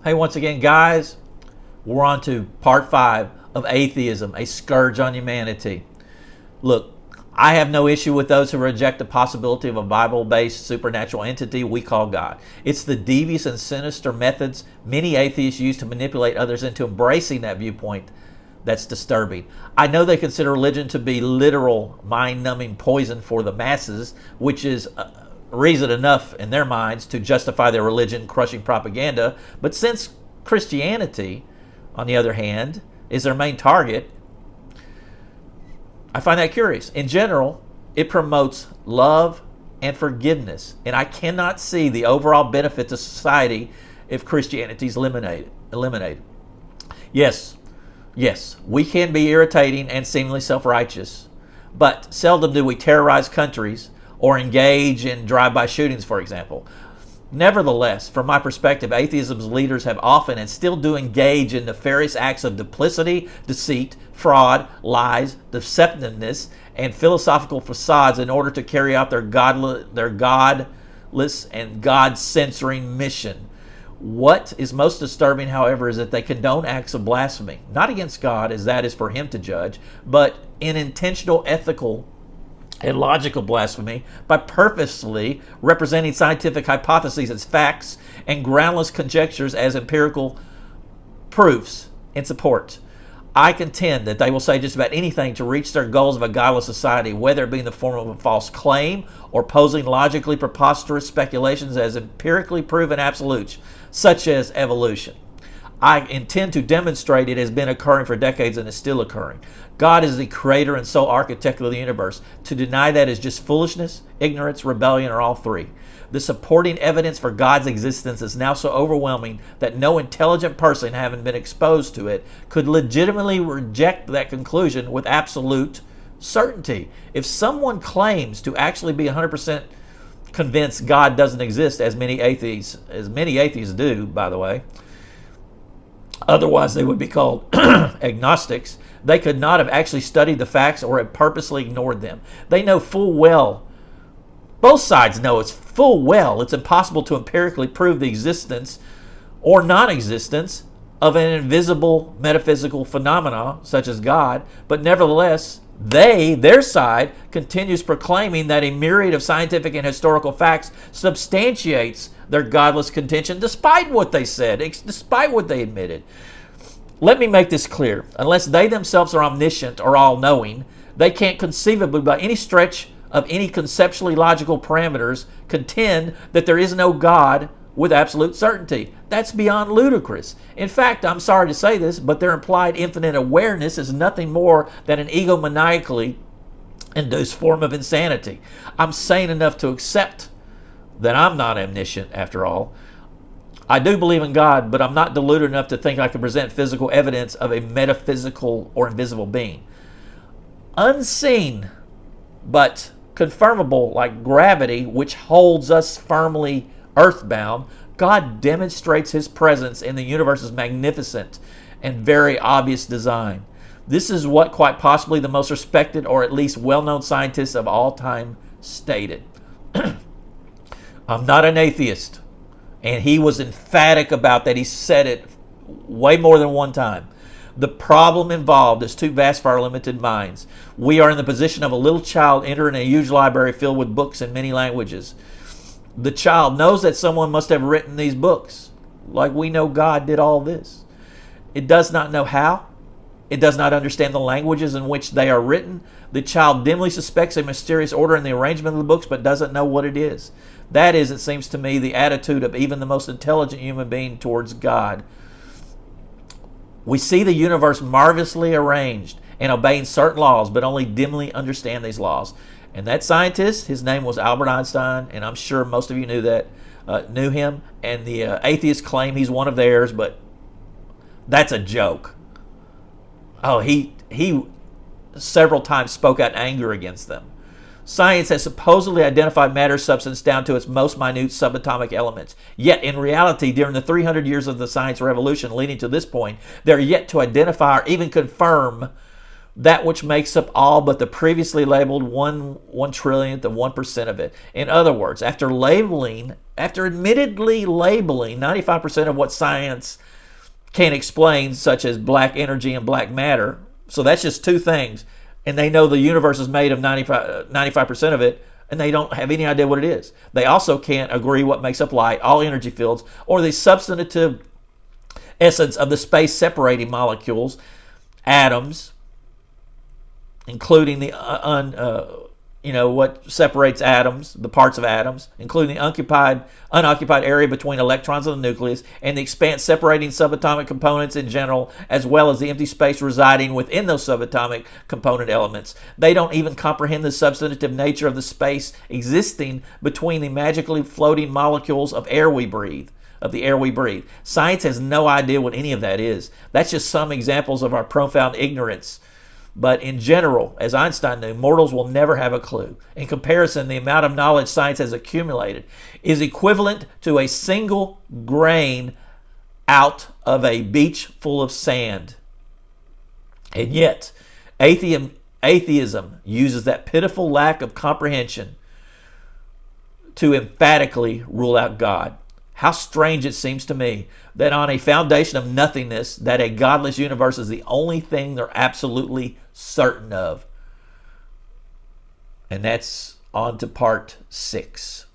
Hey, once again, guys, we're on to part 5 of Atheism, a scourge on humanity. Look, I have no issue with those who reject the possibility of a Bible-based supernatural entity we call God. It's the devious and sinister methods many atheists use to manipulate others into embracing that viewpoint that's disturbing. I know they consider religion to be literal, mind-numbing poison for the masses, which is reason enough in their minds to justify their religion-crushing propaganda. But since Christianity, on the other hand, is their main target, I find that curious. In general, it promotes love and forgiveness, and I cannot see the overall benefit to society if Christianity is eliminated. Yes, we can be irritating and seemingly self-righteous, but seldom do we terrorize countries or engage in drive-by shootings, for example. Nevertheless, from my perspective, atheism's leaders have often and still do engage in nefarious acts of duplicity, deceit, fraud, lies, deceptiveness, and philosophical facades in order to carry out their godless and God-censoring mission. What is most disturbing, however, is that they condone acts of blasphemy, not against God, as that is for him to judge, but in intentional ethical and logical blasphemy by purposely representing scientific hypotheses as facts and groundless conjectures as empirical proofs in support. I contend that they will say just about anything to reach their goals of a godless society, whether it be in the form of a false claim or posing logically preposterous speculations as empirically proven absolutes, such as evolution. I intend to demonstrate it has been occurring for decades and is still occurring. God is the creator and sole architect of the universe. To deny that is just foolishness, ignorance, rebellion, or all three. The supporting evidence for God's existence is now so overwhelming that no intelligent person, having been exposed to it, could legitimately reject that conclusion with absolute certainty. If someone claims to actually be 100% convinced God doesn't exist, as many atheists do, by the way, otherwise they would be called agnostics, they could not have actually studied the facts or have purposely ignored them. They know full well, both sides know it's full well, it's impossible to empirically prove the existence or non-existence of an invisible metaphysical phenomena such as God, but nevertheless, their side, continues proclaiming that a myriad of scientific and historical facts substantiates their godless contention, despite what they said, despite what they admitted. Let me make this clear. Unless they themselves are omniscient or all-knowing, they can't conceivably, by any stretch of any conceptually logical parameters, contend that there is no God with absolute certainty. That's beyond ludicrous. In fact, I'm sorry to say this, but their implied infinite awareness is nothing more than an egomaniacally induced form of insanity. I'm sane enough to accept that I'm not omniscient after all. I do believe in God, but I'm not deluded enough to think I can present physical evidence of a metaphysical or invisible being. Unseen, but confirmable like gravity, which holds us firmly earthbound, God demonstrates his presence in the universe's magnificent and very obvious design. This is what quite possibly the most respected or at least well-known scientists of all time stated. I'm not an atheist, and he was emphatic about that. He said it way more than one time. The problem involved is too vast for our limited minds. We are in the position of a little child entering a huge library filled with books in many languages. The child knows that someone must have written these books, like we know God did all this. It does not know how. It does not understand the languages in which they are written. The child dimly suspects a mysterious order in the arrangement of the books, but doesn't know what it is. That is, it seems to me, the attitude of even the most intelligent human being towards God. We see the universe marvelously arranged and obeying certain laws, but only dimly understand these laws. And that scientist, his name was Albert Einstein, and I'm sure most of you knew him. And the atheists claim he's one of theirs, but that's a joke. Oh, he several times spoke out in anger against them. Science has supposedly identified matter substance down to its most minute subatomic elements. Yet, in reality, during the 300 years of the science revolution leading to this point, they are yet to identify or even confirm that which makes up all but the previously labeled 1/1 trillionth of 1% of it. In other words, after admittedly labeling 95% of what science can explain, such as black energy and black matter, so that's just two things, and they know the universe is made of 95% of it, and they don't have any idea what it is. They also can't agree what makes up light, all energy fields, or the substantive essence of the space-separating molecules, atoms, including the what separates atoms, the parts of atoms, including the unoccupied area between electrons and the nucleus, and the expanse separating subatomic components in general, as well as the empty space residing within those subatomic component elements. They don't even comprehend the substantive nature of the space existing between the magically floating molecules of the air we breathe. Science has no idea what any of that is. That's just some examples of our profound ignorance. But in general, as Einstein knew, mortals will never have a clue. In comparison, the amount of knowledge science has accumulated is equivalent to a single grain out of a beach full of sand. And yet, atheism uses that pitiful lack of comprehension to emphatically rule out God. How strange it seems to me that on a foundation of nothingness, that a godless universe is the only thing they're absolutely certain of. And that's on to part 6.